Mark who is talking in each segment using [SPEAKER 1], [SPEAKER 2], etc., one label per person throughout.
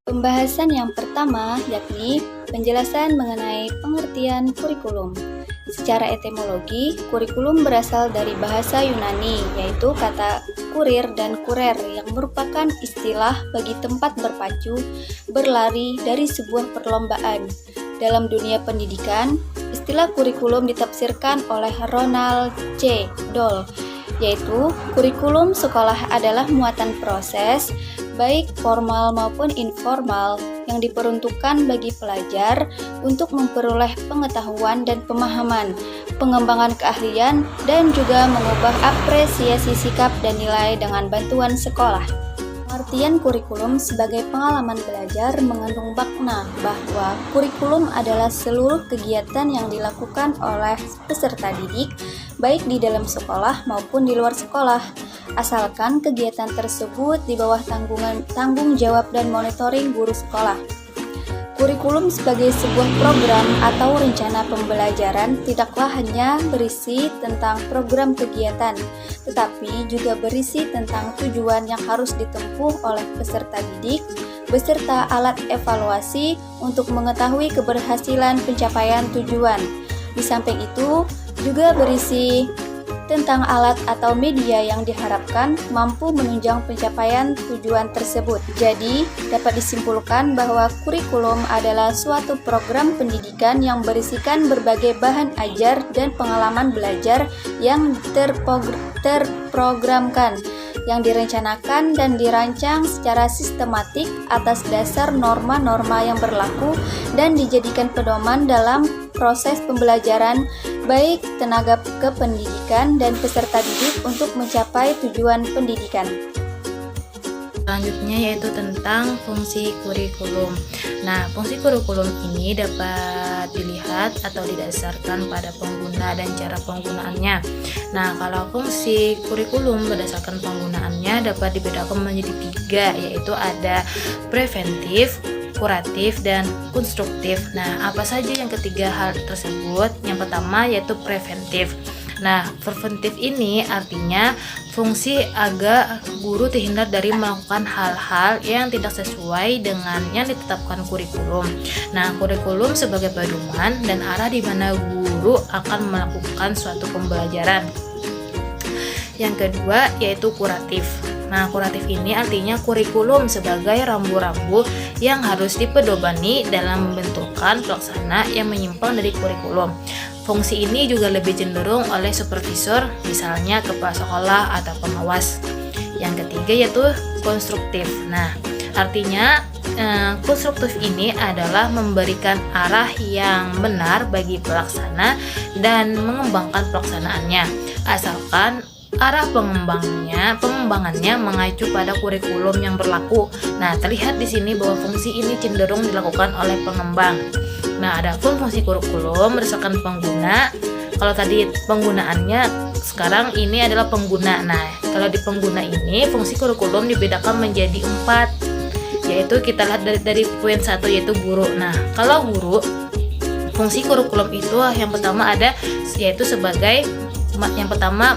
[SPEAKER 1] Pembahasan yang pertama yakni penjelasan mengenai pengertian kurikulum. Secara etimologi, kurikulum berasal dari bahasa Yunani, yaitu kata kurir dan kurer yang merupakan istilah bagi tempat berpacu, berlari dari sebuah perlombaan. Dalam dunia pendidikan, istilah kurikulum ditafsirkan oleh Ronald C. Doll, yaitu kurikulum sekolah adalah muatan proses, baik formal maupun informal, yang diperuntukkan bagi pelajar untuk memperoleh pengetahuan dan pemahaman, pengembangan keahlian, dan juga mengubah apresiasi sikap dan nilai dengan bantuan sekolah. Pengertian kurikulum sebagai pengalaman belajar mengandung makna bahwa kurikulum adalah seluruh kegiatan yang dilakukan oleh peserta didik, baik di dalam sekolah maupun di luar sekolah, asalkan kegiatan tersebut di bawah tanggung jawab dan monitoring guru sekolah. Kurikulum sebagai sebuah program atau rencana pembelajaran tidaklah hanya berisi tentang program kegiatan, tetapi juga berisi tentang tujuan yang harus ditempuh oleh peserta didik, beserta alat evaluasi untuk mengetahui keberhasilan pencapaian tujuan. Di samping itu, juga berisi tentang alat atau media yang diharapkan mampu menunjang pencapaian tujuan tersebut. Jadi, dapat disimpulkan bahwa kurikulum adalah suatu program pendidikan yang berisikan berbagai bahan ajar dan pengalaman belajar yang terprogramkan, yang direncanakan dan dirancang secara sistematik atas dasar norma-norma yang berlaku dan dijadikan pedoman dalam proses pembelajaran baik tenaga kependidikan dan peserta didik untuk mencapai tujuan pendidikan.
[SPEAKER 2] Selanjutnya yaitu tentang fungsi kurikulum. Nah, fungsi kurikulum ini dapat dilihat atau didasarkan pada pengguna dan cara penggunaannya. Nah, kalau fungsi kurikulum berdasarkan penggunaannya dapat dibedakan menjadi 3, yaitu ada preventif, kuratif, dan konstruktif. Nah, apa saja yang ketiga hal tersebut? Yang pertama yaitu preventif. Nah, preventif ini artinya fungsi agar guru terhindar dari melakukan hal-hal yang tidak sesuai dengan yang ditetapkan kurikulum. Nah, kurikulum sebagai pedoman dan arah di mana guru akan melakukan suatu pembelajaran. Yang kedua yaitu kuratif. Nah, kuratif ini artinya kurikulum sebagai rambu-rambu yang harus dipedomani dalam membentukkan pelaksana yang menyimpang dari kurikulum. Fungsi ini juga lebih cenderung oleh supervisor, misalnya kepala sekolah atau pengawas. Yang ketiga yaitu konstruktif. Nah, artinya konstruktif ini adalah memberikan arah yang benar bagi pelaksana dan mengembangkan pelaksanaannya, asalkan arah pengembangannya mengacu pada kurikulum yang berlaku. Nah, terlihat di sini bahwa fungsi ini cenderung dilakukan oleh pengembang. Nah, adapun fungsi kurikulum berdasarkan pengguna. Kalau tadi penggunaannya, sekarang ini adalah pengguna. Nah, kalau di pengguna ini fungsi kurikulum dibedakan menjadi 4, yaitu kita lihat dari poin 1 yaitu guru. Nah, kalau guru, fungsi kurikulum itu yang pertama ada yaitu sebagai yang pertama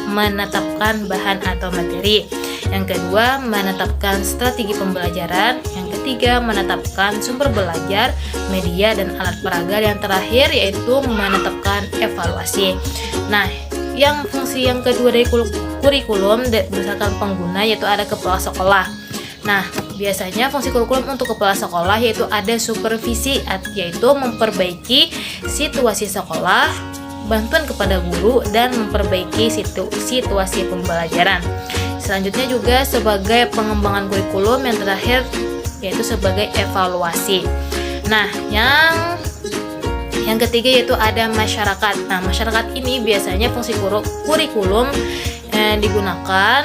[SPEAKER 2] menetapkan bahan atau materi, yang kedua menetapkan strategi pembelajaran, yang ketiga menetapkan sumber belajar, media dan alat peraga, yang terakhir yaitu menetapkan evaluasi. Nah, yang fungsi yang kedua dari kurikulum berdasarkan pengguna yaitu ada kepala sekolah. Nah, biasanya fungsi kurikulum untuk kepala sekolah yaitu ada supervisi, yaitu memperbaiki situasi sekolah, bantuan kepada guru, dan memperbaiki situasi pembelajaran. Selanjutnya juga sebagai pengembangan kurikulum, yang terakhir yaitu sebagai evaluasi. Nah, yang ketiga yaitu ada masyarakat. Nah, masyarakat ini biasanya fungsi kurikulum digunakan.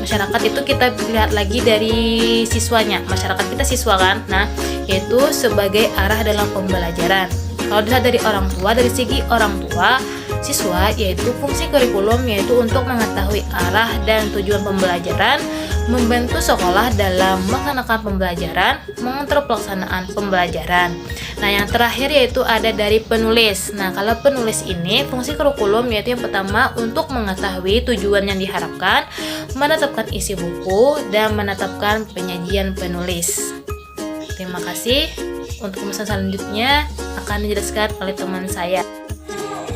[SPEAKER 2] Masyarakat itu kita lihat lagi dari siswanya. Masyarakat kita siswa kan. Nah, yaitu sebagai arah dalam pembelajaran. Kalau dilihat dari orang tua, dari segi orang tua siswa, yaitu fungsi kurikulum yaitu untuk mengetahui arah dan tujuan pembelajaran, membantu sekolah dalam melaksanakan pembelajaran, mengontrol pelaksanaan pembelajaran. Nah, yang terakhir yaitu ada dari penulis. Nah, kalau penulis ini fungsi kurikulum yaitu yang pertama untuk mengetahui tujuan yang diharapkan, menetapkan isi buku, dan menetapkan penyajian penulis. Terima kasih. Untuk pembahasan selanjutnya akan dijelaskan oleh teman saya.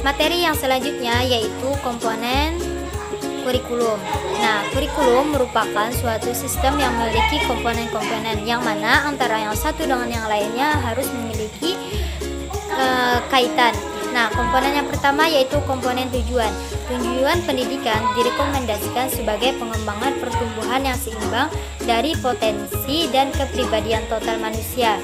[SPEAKER 3] Materi yang selanjutnya yaitu komponen kurikulum. Nah, kurikulum merupakan suatu sistem yang memiliki komponen-komponen yang mana antara yang satu dengan yang lainnya harus memiliki kaitan. Nah, komponen yang pertama yaitu komponen tujuan. Tujuan pendidikan direkomendasikan sebagai pengembangan pertumbuhan yang seimbang dari potensi dan kepribadian total manusia.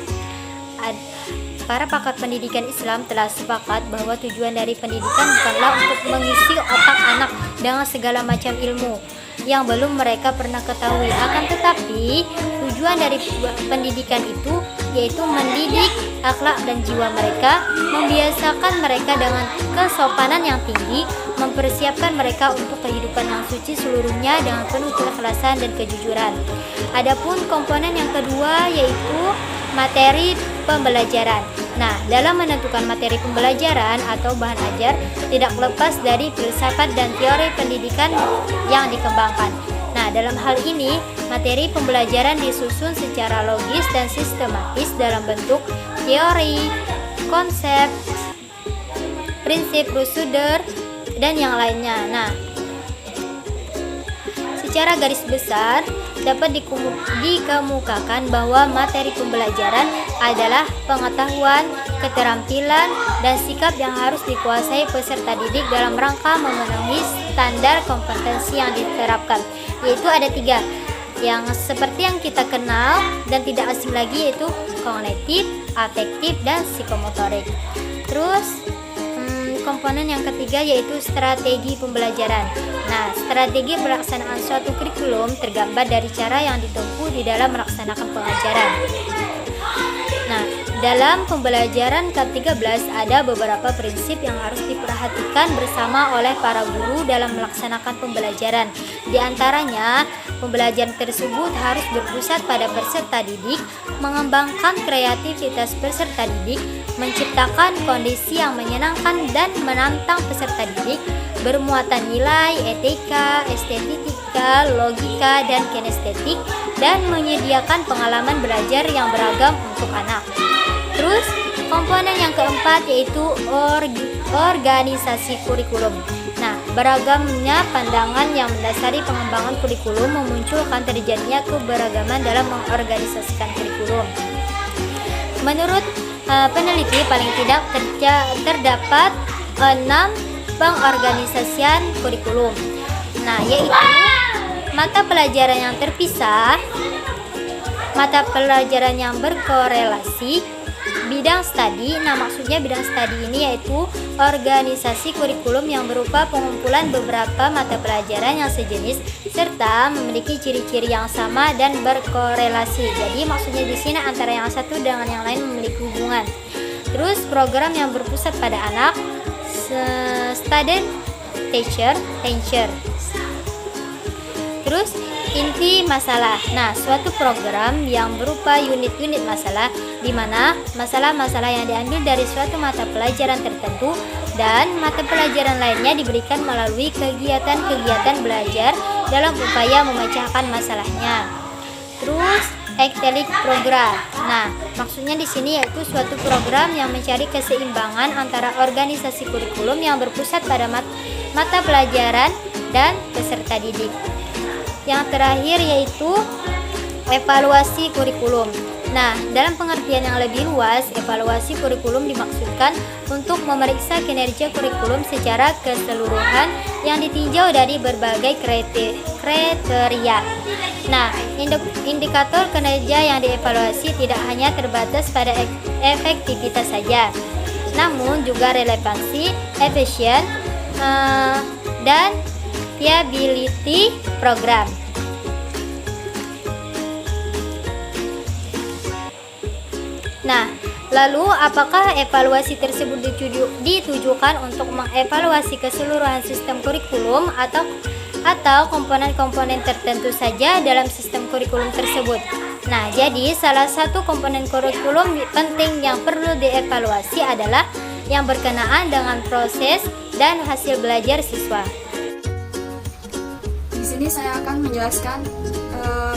[SPEAKER 3] Para pakar pendidikan Islam telah sepakat bahwa tujuan dari pendidikan bukanlah untuk mengisi otak anak dengan segala macam ilmu yang belum mereka pernah ketahui. Akan tetapi, tujuan dari pendidikan itu yaitu mendidik akhlak dan jiwa mereka, membiasakan mereka dengan kesopanan yang tinggi, mempersiapkan mereka untuk kehidupan yang suci seluruhnya dengan penuh keikhlasan dan kejujuran. Adapun komponen yang kedua yaitu materi pembelajaran. Nah, dalam menentukan materi pembelajaran atau bahan ajar tidak lepas dari filsafat dan teori pendidikan yang dikembangkan. Nah, dalam hal ini, materi pembelajaran disusun secara logis dan sistematis dalam bentuk teori, konsep, prinsip, prosedur, dan yang lainnya. Nah, secara garis besar dapat dikemukakan bahwa materi pembelajaran adalah pengetahuan, keterampilan, dan sikap yang harus dikuasai peserta didik dalam rangka memenuhi standar kompetensi yang diterapkan, yaitu ada 3 yang seperti yang kita kenal dan tidak asing lagi, yaitu kognitif, afektif, dan psikomotorik. Terus komponen yang ketiga yaitu strategi pembelajaran. Nah, strategi pelaksanaan suatu kurikulum tergambar dari cara yang ditempuh di dalam melaksanakan pengajaran. Nah, dalam pembelajaran K13 ada beberapa prinsip yang harus diperhatikan bersama oleh para guru dalam melaksanakan pembelajaran. Di antaranya, pembelajaran tersebut harus berpusat pada peserta didik, mengembangkan kreativitas peserta didik, menciptakan kondisi yang menyenangkan dan menantang peserta didik, bermuatan nilai, etika, estetika, logika, dan kinestetik, dan menyediakan pengalaman belajar yang beragam untuk anak. Terus, komponen yang keempat yaitu organisasi kurikulum. Nah, beragamnya pandangan yang mendasari pengembangan kurikulum memunculkan terjadinya keberagaman dalam mengorganisasikan kurikulum. Menurut peneliti, paling tidak terdapat 6 pengorganisasian kurikulum. Nah, yaitu mata pelajaran yang terpisah, mata pelajaran yang berkorelasi, bidang studi. Nah, maksudnya bidang studi ini yaitu organisasi kurikulum yang berupa pengumpulan beberapa mata pelajaran yang sejenis serta memiliki ciri-ciri yang sama dan berkorelasi. Jadi maksudnya di sini antara yang satu dengan yang lain memiliki hubungan. Terus program yang berpusat pada anak, student teacher. Terus inti masalah. Nah, suatu program yang berupa unit-unit masalah di mana masalah-masalah yang diambil dari suatu mata pelajaran tertentu dan mata pelajaran lainnya diberikan melalui kegiatan-kegiatan belajar dalam upaya memecahkan masalahnya. Terus Actelic program. Nah, maksudnya di sini yaitu suatu program yang mencari keseimbangan antara organisasi kurikulum yang berpusat pada mata pelajaran dan peserta didik. Yang terakhir yaitu evaluasi kurikulum. Nah, dalam pengertian yang lebih luas, evaluasi kurikulum dimaksudkan untuk memeriksa kinerja kurikulum secara keseluruhan yang ditinjau dari berbagai kriteria. Nah, indikator kinerja yang dievaluasi tidak hanya terbatas pada efektivitas saja, namun juga relevansi, efisien, dan viability program. Nah, lalu apakah evaluasi tersebut ditujukan untuk mengevaluasi keseluruhan sistem kurikulum atau komponen-komponen tertentu saja dalam sistem kurikulum tersebut? Nah, jadi salah satu komponen kurikulum penting yang perlu dievaluasi adalah yang berkenaan dengan proses dan hasil belajar siswa.
[SPEAKER 4] Di sini saya akan menjelaskan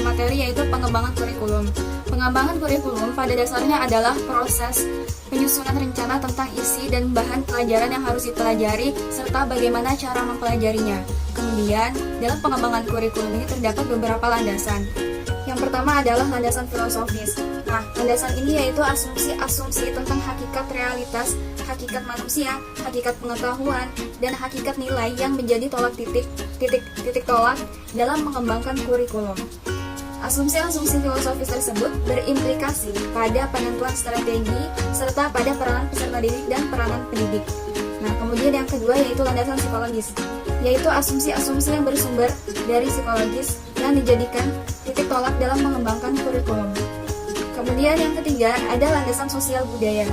[SPEAKER 4] materi yaitu pengembangan kurikulum. Pengembangan kurikulum pada dasarnya adalah proses penyusunan rencana tentang isi dan bahan pelajaran yang harus dipelajari serta bagaimana cara mempelajarinya. Kemudian, dalam pengembangan kurikulum ini terdapat beberapa landasan. Yang pertama adalah landasan filosofis. Nah, landasan ini yaitu asumsi-asumsi tentang hakikat realitas, hakikat manusia, hakikat pengetahuan, dan hakikat nilai yang menjadi titik tolak dalam mengembangkan kurikulum. Asumsi-asumsi filosofis tersebut berimplikasi pada penentuan strategi serta pada peranan peserta didik dan peranan pendidik. Nah, kemudian yang kedua yaitu landasan psikologis, yaitu asumsi-asumsi yang bersumber dari psikologis yang dijadikan titik tolak dalam mengembangkan kurikulum. Kemudian yang ketiga ada landasan sosial budaya.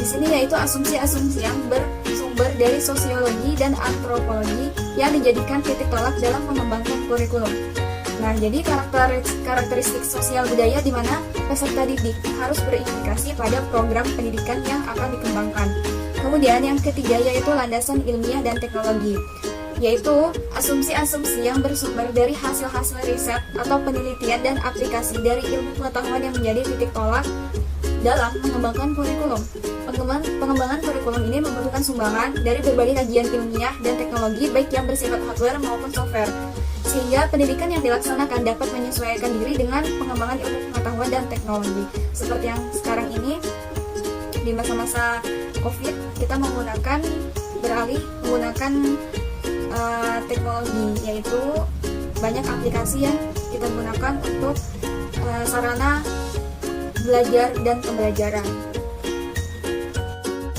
[SPEAKER 4] Di sini yaitu asumsi-asumsi yang bersumber dari sosiologi dan antropologi yang dijadikan titik tolak dalam mengembangkan kurikulum. Nah, jadi karakteristik sosial budaya di mana peserta didik harus berimplikasi pada program pendidikan yang akan dikembangkan. Kemudian yang ketiga yaitu landasan ilmiah dan teknologi, yaitu asumsi-asumsi yang bersumber dari hasil-hasil riset atau penelitian dan aplikasi dari ilmu pengetahuan yang menjadi titik tolak dalam mengembangkan kurikulum. Pengembangan kurikulum ini membutuhkan sumbangan dari berbagai kajian ilmiah dan teknologi baik yang bersifat hardware maupun software, sehingga pendidikan yang dilaksanakan dapat menyesuaikan diri dengan pengembangan ilmu pengetahuan dan teknologi. Seperti yang sekarang ini di masa-masa COVID, kita beralih menggunakan teknologi, yaitu banyak aplikasi yang kita gunakan untuk sarana belajar dan pembelajaran.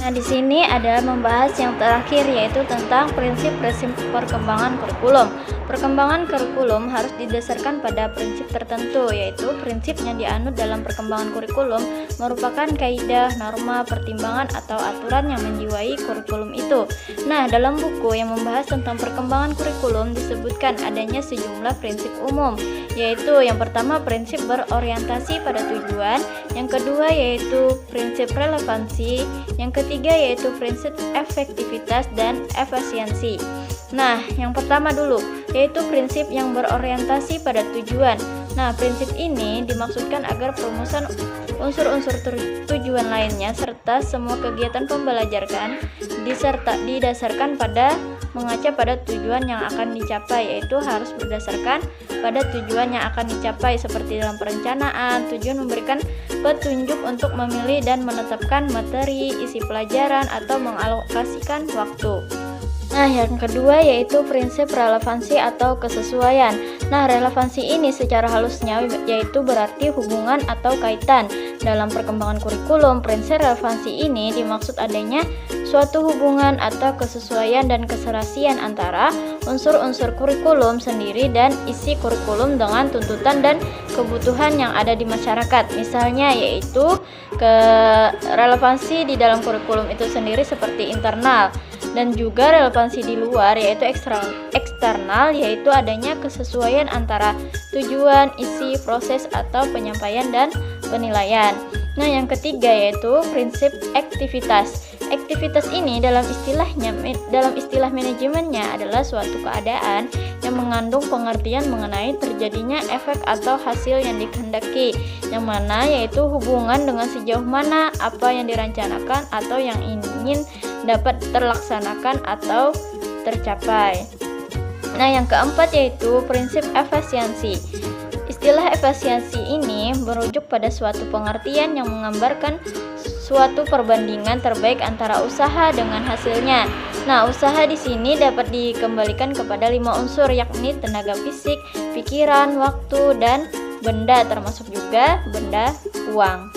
[SPEAKER 1] Nah, di sini ada membahas yang terakhir yaitu tentang prinsip-prinsip perkembangan kurikulum. Perkembangan kurikulum harus didasarkan pada prinsip tertentu, yaitu prinsip yang dianut dalam perkembangan kurikulum merupakan kaidah, norma, pertimbangan atau aturan yang menjiwai kurikulum itu. Nah, dalam buku yang membahas tentang perkembangan kurikulum disebutkan adanya sejumlah prinsip umum, yaitu yang pertama prinsip berorientasi pada tujuan, yang kedua yaitu prinsip relevansi, yang ketiga yaitu prinsip efektivitas dan efisiensi. Nah, yang pertama dulu yaitu prinsip yang berorientasi pada tujuan. Nah, prinsip ini dimaksudkan agar perumusan unsur-unsur tujuan lainnya serta semua kegiatan pembelajaran didasarkan pada mengaca pada tujuan yang akan dicapai, yaitu harus berdasarkan pada tujuan yang akan dicapai seperti dalam perencanaan. Tujuan memberikan petunjuk untuk memilih dan menetapkan materi, isi pelajaran atau mengalokasikan waktu. Nah, yang kedua yaitu prinsip relevansi atau kesesuaian. Nah, relevansi ini secara halusnya yaitu berarti hubungan atau kaitan. Dalam perkembangan kurikulum, prinsip relevansi ini dimaksud adanya suatu hubungan atau kesesuaian dan keserasian antara unsur-unsur kurikulum sendiri dan isi kurikulum dengan tuntutan dan kebutuhan yang ada di masyarakat. Misalnya yaitu relevansi di dalam kurikulum itu sendiri seperti internal, dan juga relevansi di luar yaitu eksternal, yaitu adanya kesesuaian antara tujuan, isi, proses atau penyampaian dan penilaian. Nah, yang ketiga yaitu prinsip aktivitas. Aktivitas ini dalam istilah manajemennya adalah suatu keadaan yang mengandung pengertian mengenai terjadinya efek atau hasil yang dikehendaki, yang mana yaitu hubungan dengan sejauh mana apa yang direncanakan atau yang ingin dapat terlaksanakan atau tercapai. Nah, yang keempat yaitu prinsip efisiensi. Istilah efisiensi ini
[SPEAKER 3] ini merujuk pada suatu pengertian yang menggambarkan suatu perbandingan terbaik antara usaha dengan hasilnya. Nah, usaha di sini dapat dikembalikan kepada 5 unsur, yakni tenaga fisik, pikiran, waktu, dan benda, termasuk juga benda uang.